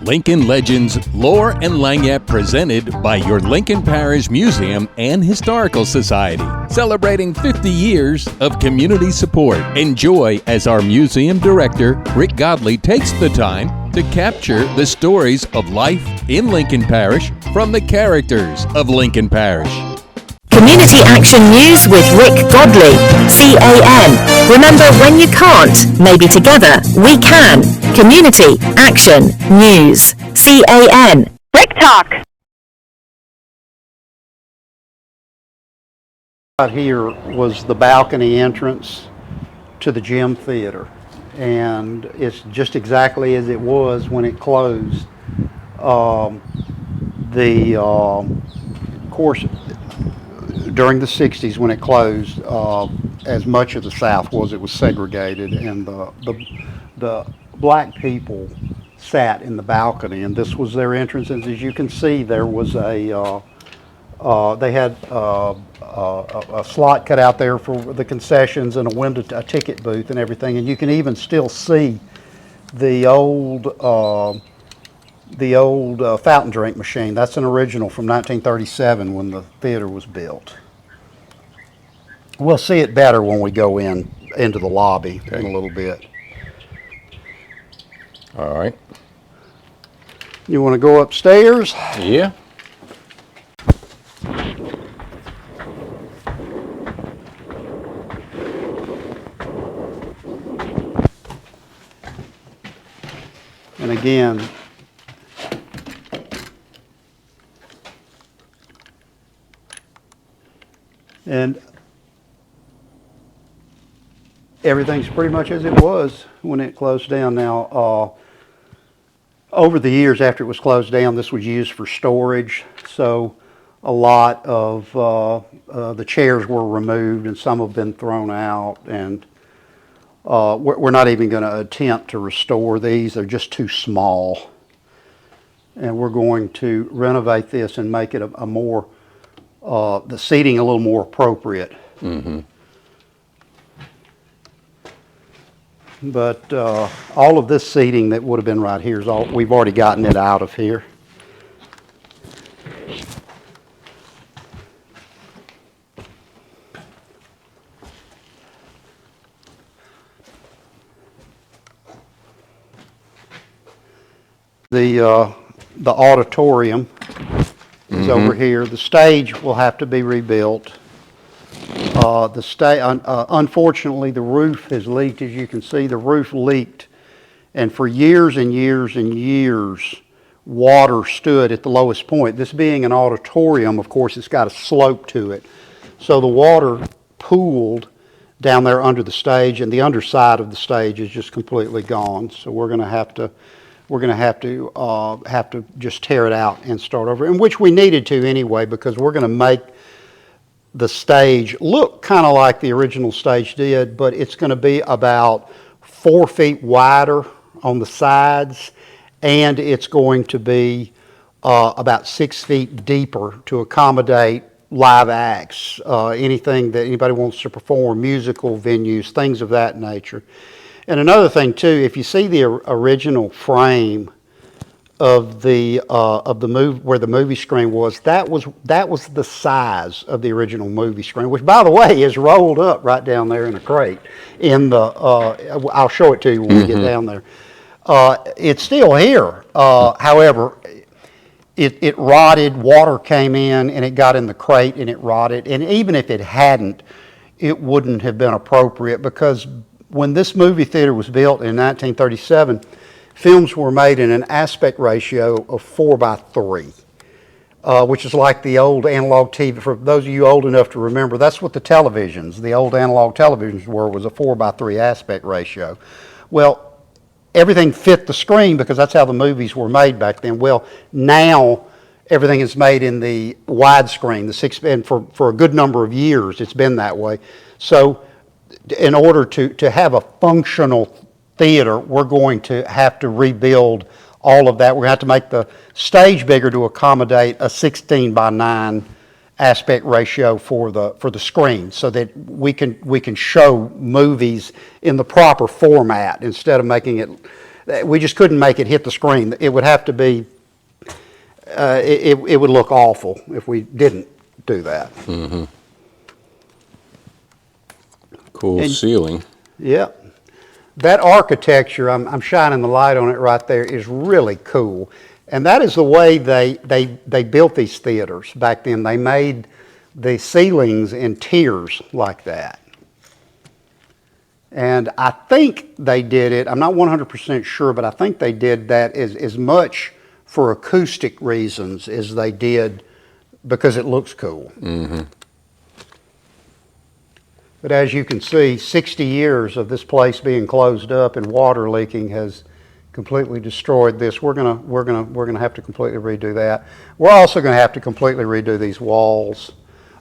Lincoln Legends, Lore and Lagniappe presented by your Lincoln Parish Museum and Historical Society, celebrating 50 years of community support. Enjoy as our museum director, Rick Godley, takes the time to capture the stories of life in Lincoln Parish from the characters of Lincoln Parish. Community Action News with Rick Godley, CAN. Remember, when you can't, maybe together we can. Community Action News, CAN. Rick Talk. Right here was the balcony entrance to the Gem Theater, and it's just exactly as it was when it closed. Of course, during the 60s when it closed, as much of the South it was segregated, and the black people sat in the balcony, and this was their entrance. And as you can see, there was they had a slot cut out there for the concessions and a ticket booth and everything. And you can even still see the old fountain drink machine. That's an original from 1937 when the theater was built. We'll see it better when we go into the lobby in a little bit. All right. You want to go upstairs? Yeah. And again, and everything's pretty much as it was when it closed down. Now, over the years after it was closed down, this was used for storage. So a lot of the chairs were removed, and some have been thrown out. And we're not even going to attempt to restore these. They're just too small. And we're going to renovate this and make it a more, the seating a little more appropriate. Mm-hmm. But all of this seating that would have been right here is all, we've already gotten it out of here. The auditorium is over here. The stage will have to be rebuilt. Unfortunately, the roof has leaked. As you can see, the roof leaked, and for years and years and years, water stood at the lowest point. This being an auditorium, of course, it's got a slope to it, so the water pooled down there under the stage, and the underside of the stage is just completely gone. So we're going to have to just tear it out and start over, and which we needed to anyway, because we're going to make the stage look kind of like the original stage did, but it's going to be about 4 feet wider on the sides, and it's going to be about 6 feet deeper to accommodate live acts, anything that anybody wants to perform, musical venues, things of that nature. And another thing too, if you see the original frame of the movie, where the movie screen was, that was the size of the original movie screen, which, by the way, is rolled up right down there in a crate. I'll show it to you when we get down there. It's still here. However, it rotted. Water came in and it got in the crate and it rotted. And even if it hadn't, it wouldn't have been appropriate, because when this movie theater was built in 1937, films were made in an aspect ratio of 4:3, which is like the old analog TV. For those of you old enough to remember, that's what the old analog televisions was a 4:3 aspect ratio. Well, everything fit the screen because that's how the movies were made back then. Well, now everything is made in the widescreen, and for a good number of years it's been that way. So in order to have a functional theater, we're going to have to rebuild all of that. We're going to have to make the stage bigger to accommodate a 16:9 aspect ratio for the screen, so that we can show movies in the proper format instead of making it We just couldn't make it hit the screen. It would have to be, it would look awful if we didn't do that. Mm-hmm. Cool ceiling. Yeah. That architecture, I'm shining the light on it right there, is really cool. And that is the way they built these theaters back then. They made the ceilings in tiers like that. And I think they did it, I'm not 100% sure, but I think they did that as much for acoustic reasons as they did because it looks cool. Mm-hmm. But as you can see, 60 years of this place being closed up and water leaking has completely destroyed this. We're gonna have to completely redo that. We're also gonna have to completely redo these walls.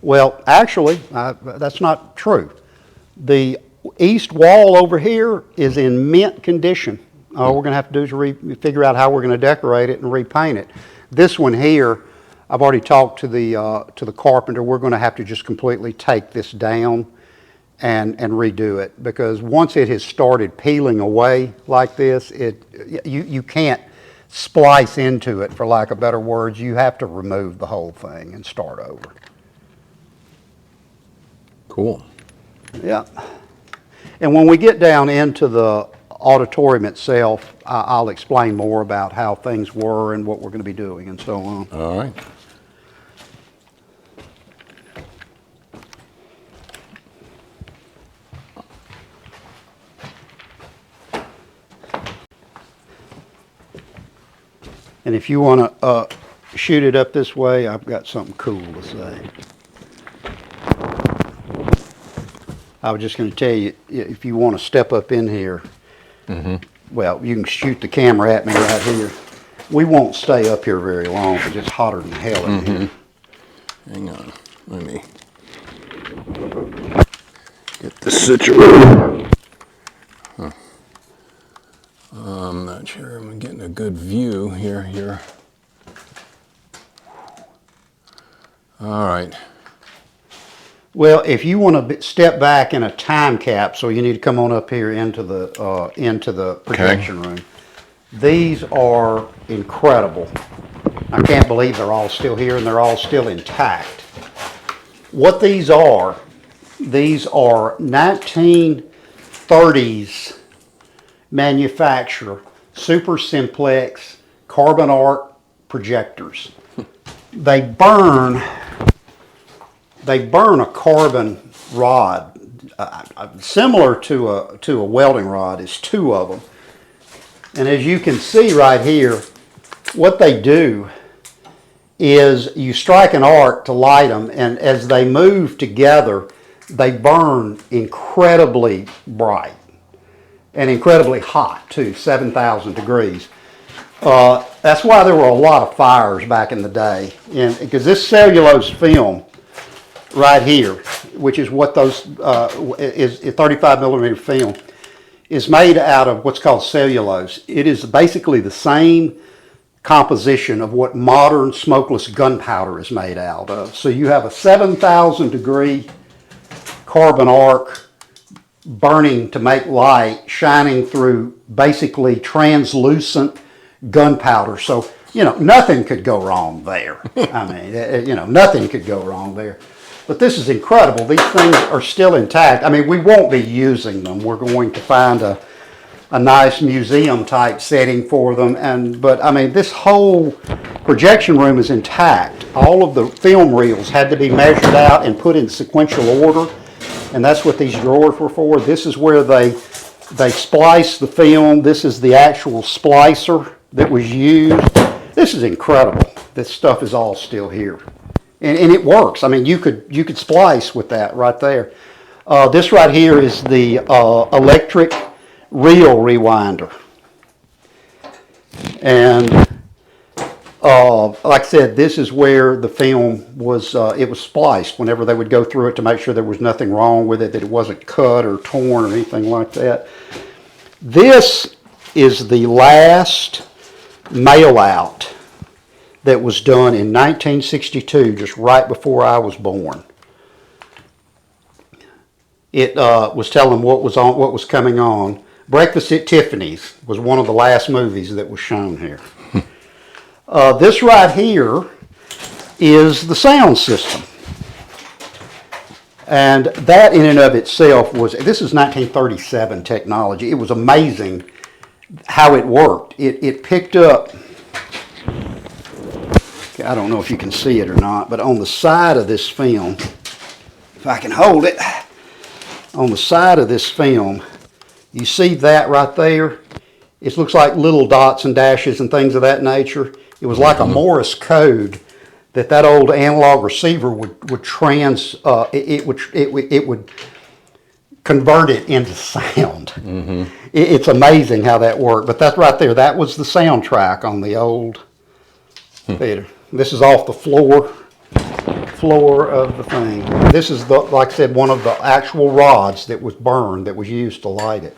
Well, actually, that's not true. The east wall over here is in mint condition. All we're gonna have to do is figure out how we're gonna decorate it and repaint it. This one here, I've already talked to the carpenter. We're gonna have to just completely take this down and redo it, because once it has started peeling away like this, you can't splice into it, for lack of better words. You have to remove the whole thing and start over. Cool. Yeah. And when we get down into the auditorium itself, I'll explain more about how things were and what we're going to be doing and so on. All right. And if you want to shoot it up this way, I've got something cool to say. I was just going to tell you, if you want to step up in here, well, you can shoot the camera at me right here. We won't stay up here very long because it's hotter than hell in here. Hang on. Let me get this situated. Huh. I'm not sure I'm getting a good view here. All right. Well, if you want to step back in a time capsule, you need to come on up here into the projection room. These are incredible. I can't believe they're all still here and they're all still intact. What these are 1930s manufacture super simplex carbon arc projectors. They burn a carbon rod, similar to a welding rod. Is two of them. And as you can see right here, what they do is you strike an arc to light them, and as they move together, they burn incredibly bright and incredibly hot too, 7,000 degrees. That's why there were a lot of fires back in the day, because this cellulose film right here, which is what those is 35 millimeter film, is made out of what's called cellulose. It is basically the same composition of what modern smokeless gunpowder is made out of. So you have a 7,000 degree carbon arc burning to make light, shining through basically translucent gunpowder. So, nothing could go wrong there. I mean, nothing could go wrong there. But this is incredible. These things are still intact. I mean, we won't be using them. We're going to find a nice museum type setting for them. But I mean, this whole projection room is intact. All of the film reels had to be measured out and put in sequential order. And that's what these drawers were for. This is where they splice the film. This is the actual splicer that was used. This is incredible. This stuff is all still here. And it works. I mean, you could splice with that right there. This right here is the electric reel rewinder. And like I said, this is where the film was, it was spliced whenever they would go through it to make sure there was nothing wrong with it, that it wasn't cut or torn or anything like that. This is the last mail out that was done in 1962, just right before I was born. It was telling what was coming on. Breakfast at Tiffany's was one of the last movies that was shown here. This right here is the sound system. And that in and of itself this is 1937 technology. It was amazing how it worked. It picked up, I don't know if you can see it or not, but on the side of this film, if I can hold it, on the side of this film, you see that right there? It looks like little dots and dashes and things of that nature. It was like a Morse code that old analog receiver would convert it into sound. It's amazing how that worked. But that's right there. That was the soundtrack on the old theater. This is off the floor of the thing. This is, like I said, one of the actual rods that was burned that was used to light it.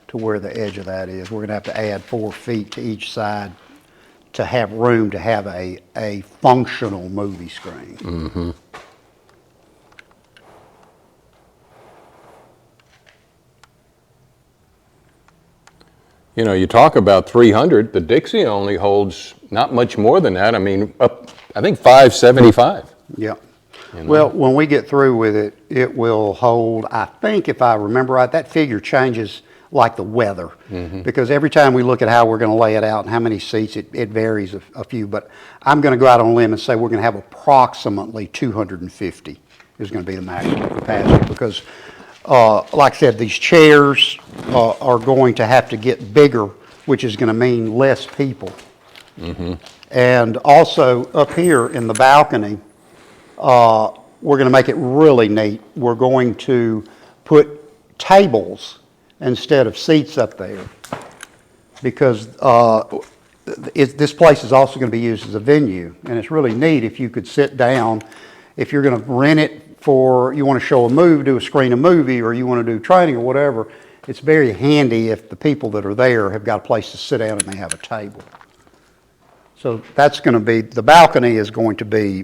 To where the edge of that is. We're going to have to add 4 feet to each side to have room to have a functional movie screen. You know, you talk about 300, the Dixie only holds not much more than that. I mean, I think 575. Yeah. You know? Well, when we get through with it, it will hold, I think if I remember right, that figure changes like the weather, because every time we look at how we're going to lay it out and how many seats, it varies a few, but I'm going to go out on a limb and say we're going to have approximately 250 is going to be the maximum capacity, because like I said, these chairs are going to have to get bigger, which is going to mean less people. And also up here in the balcony, we're going to make it really neat. We're going to put tables instead of seats up there, because this place is also going to be used as a venue, and it's really neat if you could sit down. If you're going to rent it for, you want to show a movie, do a screen a movie, or you want to do training or whatever, it's very handy if the people that are there have got a place to sit down and they have a table. So that's going to be, the balcony is going to be,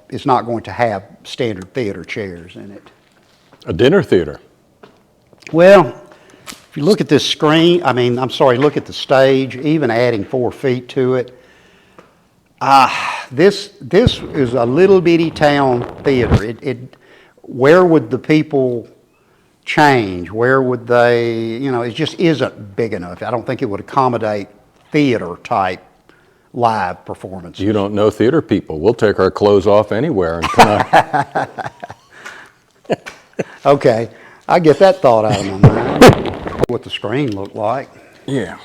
it's not going to have standard theater chairs in it. A dinner theater. Well, if you look at this screen, look at the stage, even adding 4 feet to it. This is a little bitty town theater. Where would the people change? Where would they, it just isn't big enough. I don't think it would accommodate theater type live performances. You don't know theater people. We'll take our clothes off anywhere and put on. Okay, I get that thought out of my mind. What the screen looked like. Yeah.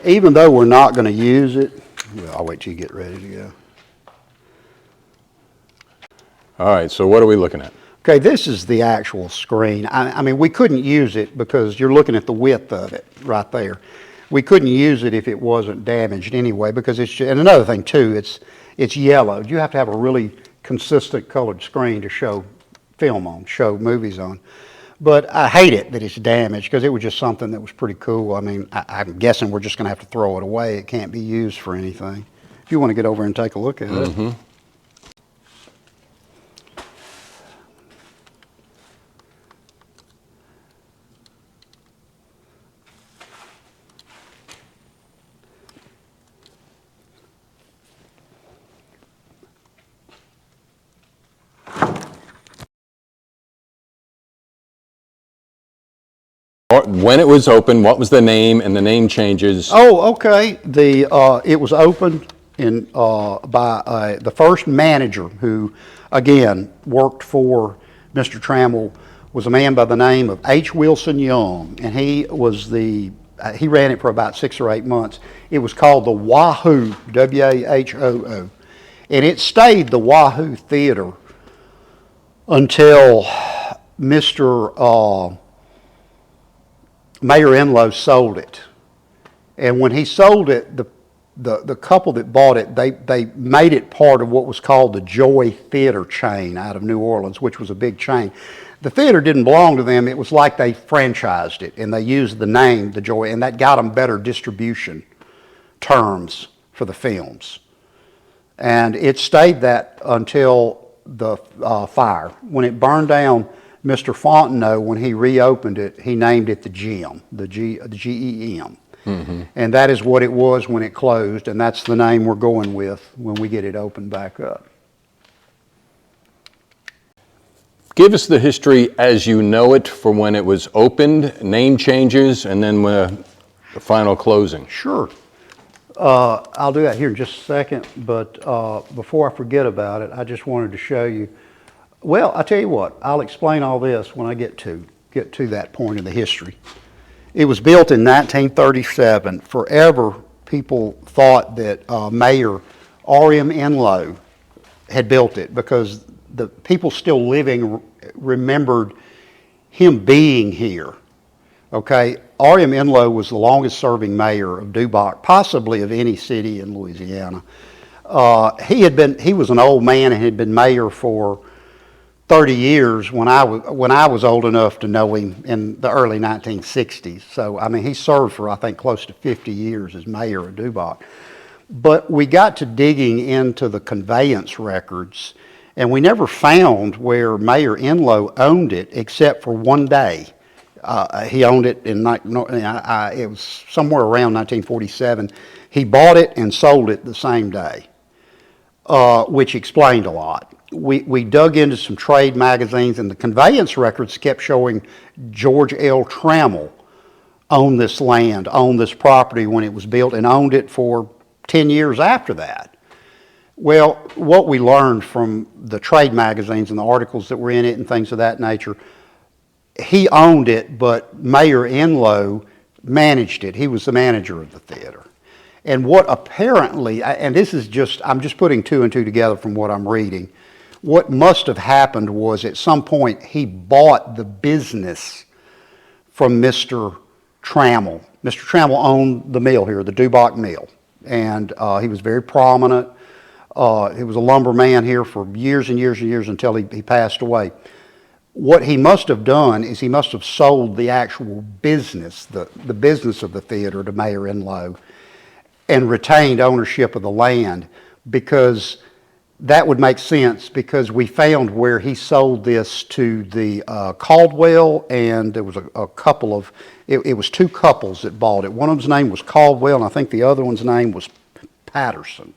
Even though we're not going to use it, well, I'll wait till you get ready to go. All right, so what are we looking at? Okay, this is the actual screen. I mean, we couldn't use it because you're looking at the width of it right there. We couldn't use it if it wasn't damaged anyway, because and another thing too, it's yellowed. You have to have a really consistent colored screen to show film on, show movies on. But I hate it that it's damaged, because it was just something that was pretty cool. I mean, I'm guessing we're just going to have to throw it away. It can't be used for anything. If you want to get over and take a look at it. When it was open, what was the name, and the name changes? Oh, okay. It was opened by the first manager, who, again, worked for Mr. Trammell, was a man by the name of H. Wilson Young, and he ran it for about 6 or 8 months. It was called the Wahoo, W-A-H-O-O, and it stayed the Wahoo Theater until Mr. Mayor Enlow sold it. And when he sold it, the couple that bought it, they made it part of what was called the Joy Theater chain out of New Orleans, which was a big chain. the theater didn't belong to them. It was like they franchised it, and they used the name, the Joy, and that got them better distribution terms for the films. And it stayed that until the fire. When it burned down, Mr. Fontenot, when he reopened it, he named it the Gem, the Gem. Mm-hmm. And that is what it was when it closed, and that's the name we're going with when we get it opened back up. Give us the history as you know it for when it was opened, name changes, and then the final closing. Sure. I'll do that here in just a second, but before I forget about it, I just wanted to show you. Well, I'll tell you what, I'll explain all this when I get to that point in the history. It was built in 1937. Forever, people thought that Mayor R.M. Enlow had built it because the people still living remembered him being here. Okay, R.M. Enlow was the longest serving mayor of Dubach, possibly of any city in Louisiana. He was an old man and had been mayor for 30 years when I was old enough to know him in the early 1960s. So, I mean, he served for, I think, close to 50 years as mayor of Dubach. But we got to digging into the conveyance records, and we never found where Mayor Enlow owned it except for one day. He owned it it was somewhere around 1947. He bought it and sold it the same day, which explained a lot. We dug into some trade magazines, and the conveyance records kept showing George L. Trammell owned this land, owned this property when it was built, and owned it for 10 years after that. Well, what we learned from the trade magazines and the articles that were in it and things of that nature, he owned it, but Mayor Enlow managed it. He was the manager of the theater. And what apparently, and this is I'm just putting two and two together from what I'm reading, what must have happened was at some point he bought the business from Mr. Trammell. Mr. Trammell owned the mill here, the Dubach Mill, and he was very prominent. He was a lumberman here for years and years and years until he passed away. What he must have done is he must have sold the actual business, the business of the theater to Mayor Enlow, and retained ownership of the land, because that would make sense, because we found where he sold this to the Caldwell, and there was a couple of, it was two couples that bought it. One of them's name was Caldwell, and I think the other one's name was Patterson.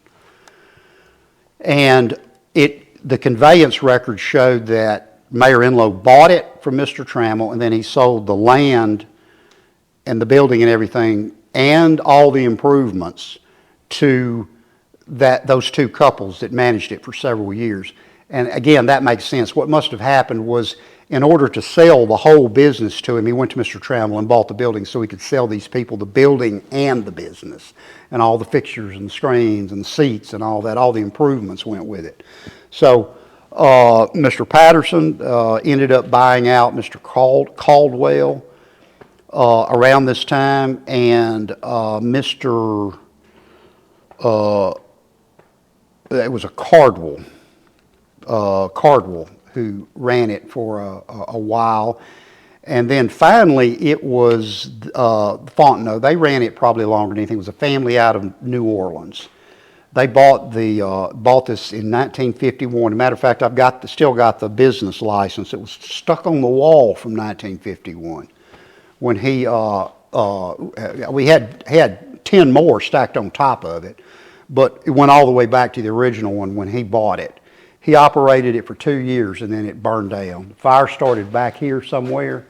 And the conveyance records showed that Mayor Enlow bought it from Mr. Trammell, and then he sold the land and the building and everything and all the improvements to those two couples that managed it for several years. And again, that makes sense. What must have happened was, in order to sell the whole business to him, he went to Mr. Trammell and bought the building so he could sell these people the building and the business, and all the fixtures and the screens and the seats and all that. All the improvements went with it. So Mr. Patterson ended up buying out Mr. Caldwell around this time, and Mr. It was a Cardwell who ran it for a while. And then finally it was Fontenot. They ran it probably longer than anything. It was a family out of New Orleans. They bought this in 1951. As a matter of fact, I've still got the business license. It was stuck on the wall from 1951. When we had 10 more stacked on top of it. But it went all the way back to the original one when he bought it. He operated it for 2 years, and then it burned down. The fire started back here somewhere,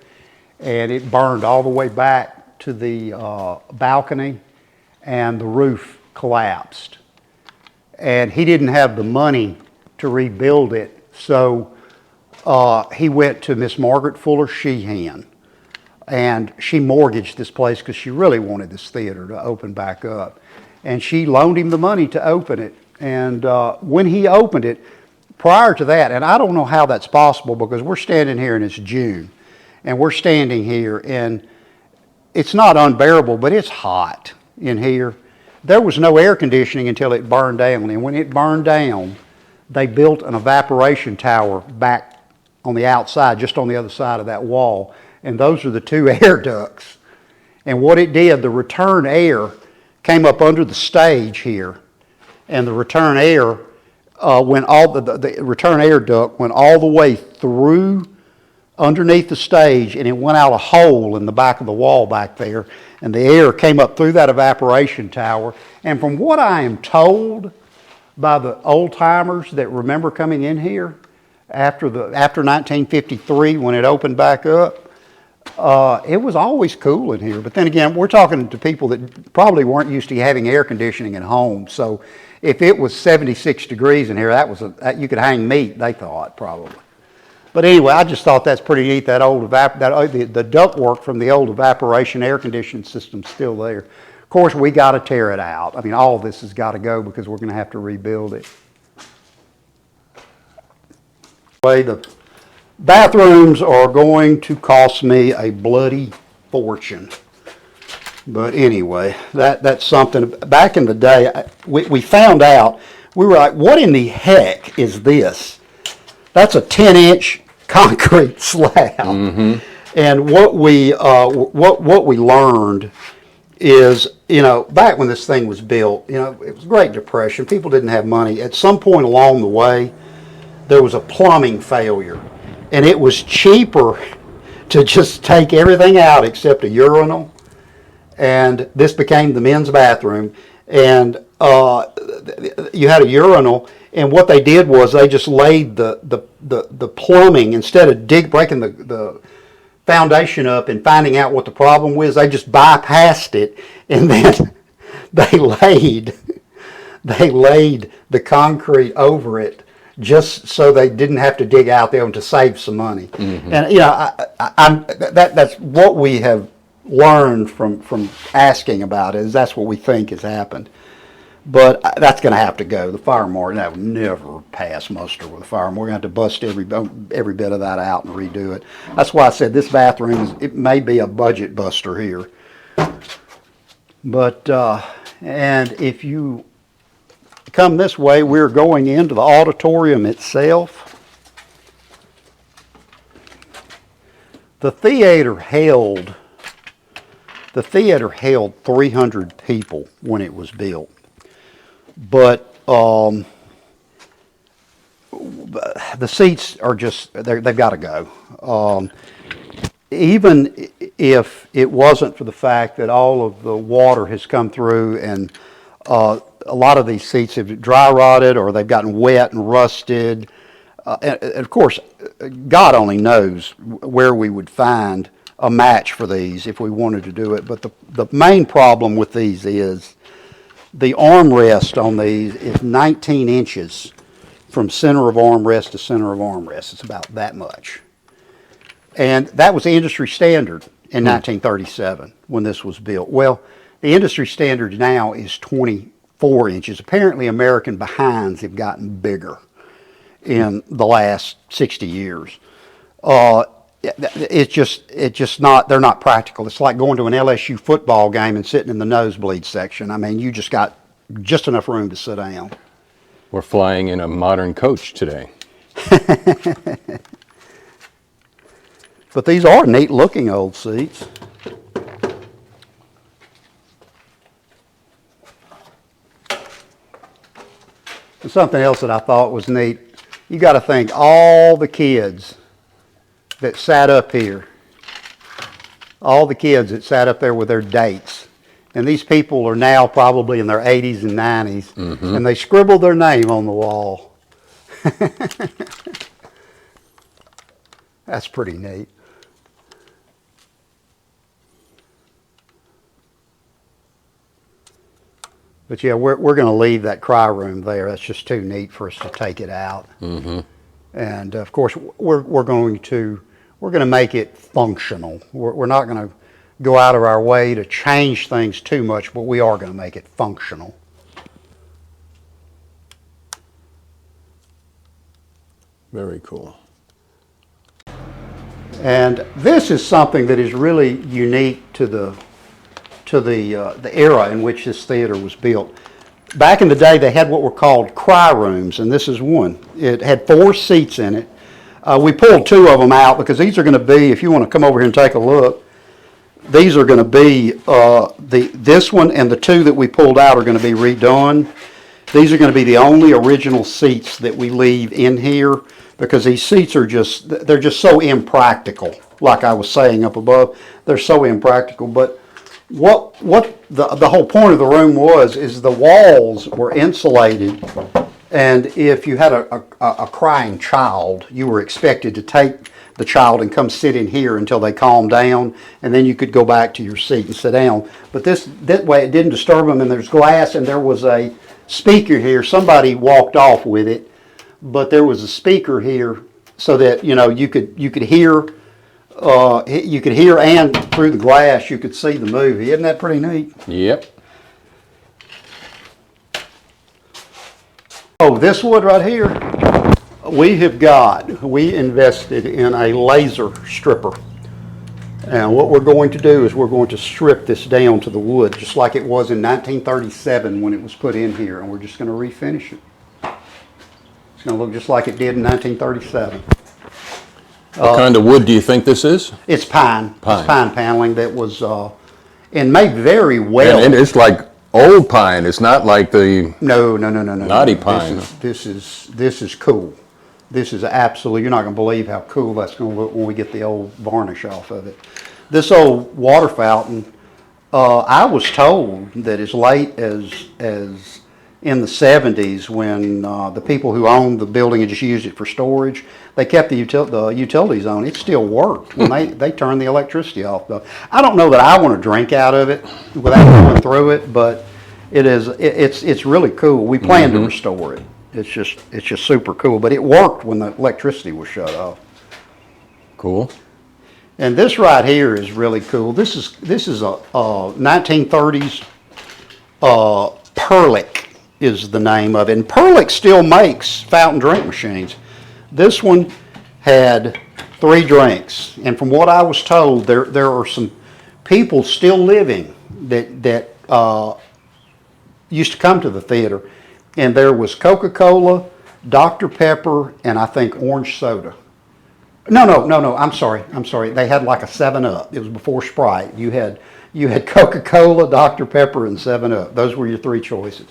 and it burned all the way back to the balcony, and the roof collapsed. And he didn't have the money to rebuild it, so he went to Miss Margaret Fuller Sheehan, and she mortgaged this place because she really wanted this theater to open back up. And she loaned him the money to open it. And when he opened it, prior to that, and I don't know how that's possible, because we're standing here and it's June, and we're standing here and it's not unbearable, but it's hot in here. There was no air conditioning until it burned down. And when it burned down, they built an evaporation tower back on the outside, just on the other side of that wall. And those are the two air ducts. And what it did, the return air came up under the stage here, and the return air the return air duct went all the way through underneath the stage, and it went out a hole in the back of the wall back there, and the air came up through that evaporation tower. And from what I am told by the old timers that remember coming in here after 1953 when it opened back up, it was always cool in here. But then again, we're talking to people that probably weren't used to having air conditioning at home. So if it was 76 degrees in here, you could hang meat, they thought, probably. But anyway, I just thought that's pretty neat. That old the ductwork from the old evaporation air conditioning system's still there. Of course, we got to tear it out. I mean, all of this has got to go because we're going to have to rebuild it. The bathrooms are going to cost me a bloody fortune. But anyway, that's something. Back in the day, we found out, we were like, what in the heck is this? That's a 10-inch concrete slab. Mm-hmm. And what we learned is, back when this thing was built, it was Great Depression. People didn't have money. At some point along the way, there was a plumbing failure. And it was cheaper to just take everything out except a urinal. And this became the men's bathroom. And you had a urinal. And what they did was they just laid the plumbing, instead of breaking the foundation up and finding out what the problem was, they just bypassed it, and then they laid the concrete over it just so they didn't have to dig out there and to save some money. Mm-hmm. And that's what we have learned from asking about it, is that's what we think has happened. But that's going to have to go. The fire marshal, that would never pass muster with a fire marshal. We're going to have to bust every bit of that out and redo it. That's why I said this bathroom, it may be a budget buster here. But, and if you come this way, we're going into the auditorium itself. The theater held 300 people when it was built. But the seats are just, they've got to go. Even if it wasn't for the fact that all of the water has come through and a lot of these seats have dry rotted or they've gotten wet and rusted. And of course, God only knows where we would find a match for these if we wanted to do it. But the main problem with these is the armrest on these is 19 inches from center of armrest to center of armrest. It's about that much. And that was the industry standard in 1937 when this was built. Well, the industry standard now is 24 inches. Apparently, American behinds have gotten bigger in the last 60 years. It's just not, they're not practical. It's like going to an LSU football game and sitting in the nosebleed section. I mean, you just got just enough room to sit down. We're flying in a modern coach today. But these are neat looking old seats. And something else that I thought was neat, you got to think all the kids that sat up here, all the kids that sat up there with their dates. And these people are now probably in their 80s and 90s, mm-hmm. and they scribbled their name on the wall. That's pretty neat. But yeah, we're going to leave that cry room there. That's just too neat for us to take it out. Mm-hmm. And of course, we're going to make it functional. We're not going to go out of our way to change things too much, but we are going to make it functional. Very cool. And this is something that is really unique to the era in which this theater was built. Back in the day, they had what were called cry rooms, and this is one. It had 4 seats in it. We pulled two of them out because these are going to be, if you want to come over here and take a look, these are going to be, this one and the two that we pulled out are going to be redone. These are going to be the only original seats that we leave in here because these seats are they're just so impractical. Like I was saying up above, they're so impractical. But what the whole point of the room is the walls were insulated, and if you had a crying child, you were expected to take the child and come sit in here until they calmed down, and then you could go back to your seat and sit down. But that way it didn't disturb them, and there's glass, and there was a speaker here. Somebody walked off with it, but there was a speaker here so that you could hear. You could hear, and through the glass you could see the movie. Isn't that pretty neat? Yep. Oh, this wood right here, we invested in a laser stripper. And what we're going to do is we're going to strip this down to the wood, just like it was in 1937 when it was put in here, and we're just going to refinish it. It's going to look just like it did in 1937. What kind of wood do you think this is? It's pine. It's pine paneling that was, and made very well. And it's like old pine. It's not like the No. knotty pine. This is cool. This is absolutely, you're not going to believe how cool that's going to look when we get the old varnish off of it. This old water fountain, I was told that as late as in the 70s, when the people who owned the building and just used it for storage, they kept the utilities on. It still worked when they turned the electricity off. I don't know that I want to drink out of it without going through it, but it's really cool. We plan to restore it. It's just super cool. But it worked when the electricity was shut off. Cool. And this right here is really cool. This is a 1930s Perlick is the name of it. And Perlick still makes fountain drink machines. This one had 3 drinks. And from what I was told, there are some people still living that used to come to the theater. And there was Coca-Cola, Dr. Pepper, and I think orange soda. No, I'm sorry. They had like a 7-Up. It was before Sprite. You had Coca-Cola, Dr. Pepper, and 7-Up. Those were your 3 choices.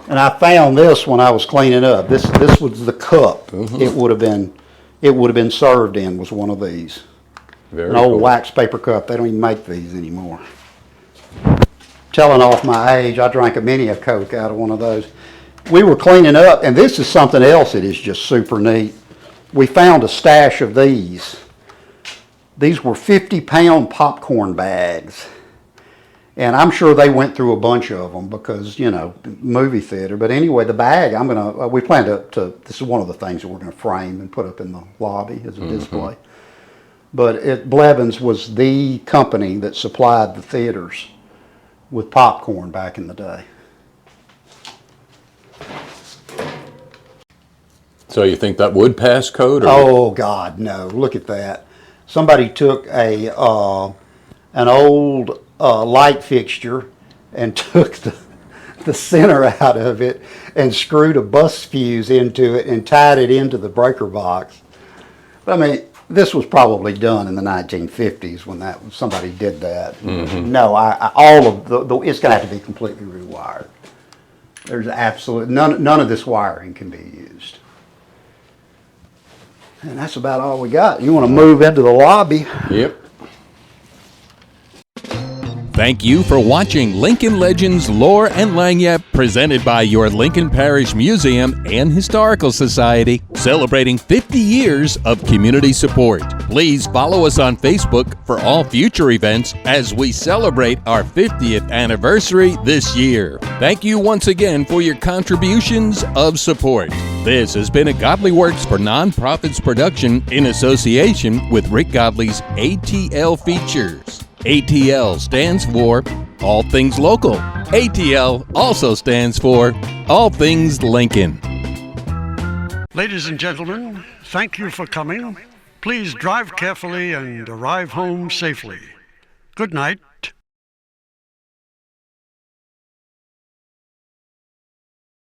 And I found this when I was cleaning up. This was the cup. It would have been served in, was one of these. Very An old cool. wax paper cup. They don't even make these anymore. Telling off my age, I drank a mini of Coke out of one of those. We were cleaning up, and this is something else that is just super neat. We found a stash of these. These were 50-pound popcorn bags. And I'm sure they went through a bunch of them because, movie theater. But anyway, the bag, we plan to, this is one of the things that we're going to frame and put up in the lobby as a display. But Blevins was the company that supplied the theaters with popcorn back in the day. So you think that would pass code? Or? Oh God, no! Look at that. Somebody took an old light fixture and took the center out of it and screwed a bus fuse into it and tied it into the breaker box. But I mean, this was probably done in the 1950s when somebody did that. No, all of it's going to have to be completely rewired. There's absolutely none of this wiring can be used. And that's about all we got. You want to move into the lobby? Yep. Thank you for watching Lincoln Legends Lore and Lagniappe, presented by your Lincoln Parish Museum and Historical Society, celebrating 50 years of community support. Please follow us on Facebook for all future events as we celebrate our 50th anniversary this year. Thank you once again for your contributions of support. This has been a Godleyworks for Nonprofits production in association with Rick Godley's ATL Features. ATL stands for All Things Local. ATL also stands for All Things Lincoln. Ladies and gentlemen, thank you for coming. Please drive carefully and arrive home safely. Good night.